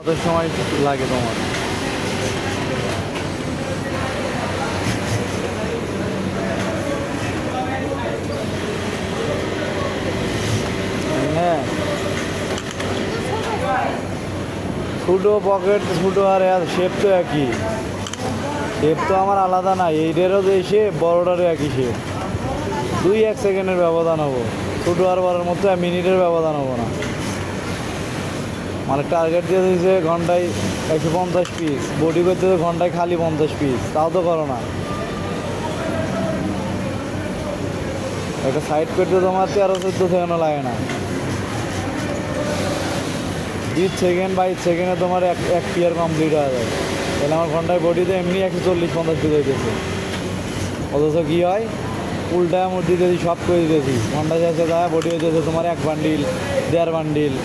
কত সময় লাগে তোমার? হ্যাঁ, ছোটো পকেট ছোটো আর শেপ তো একই। শেপ তো আমার আলাদা না, এইটারও যে শেপ বড়োটারও একই শেপ। 2-1 সেকেন্ডের ব্যবধান হবো, ছোটো আর বড়োর মধ্যে মিনিটের ব্যবধান হবো না। মানে টার্গেট দিয়ে দিয়েছে ঘন্টায় 150 পিস, বডি করতে তো ঘন্টায় খালি 50 পিস, তাও তো করো না। একটা সাইড করতে তোমার 13-14 সেকেন্ডও লাগে না। 20 সেকেন্ড 22 সেকেন্ডে তোমার এক পিয়ার কমপ্লিট হয়ে যায়। তাহলে আমার ঘন্টায় বডিতে এমনি 140-50 পিস হইতেছে। অথচ কী হয়, উল্টায় মধ্যে দিতেছি, সব করে দিতেছি, ঘন্টা শেষে যায় বডি হইতেছে তোমার 1 বান্ডিল 1.5 বান্ডিল।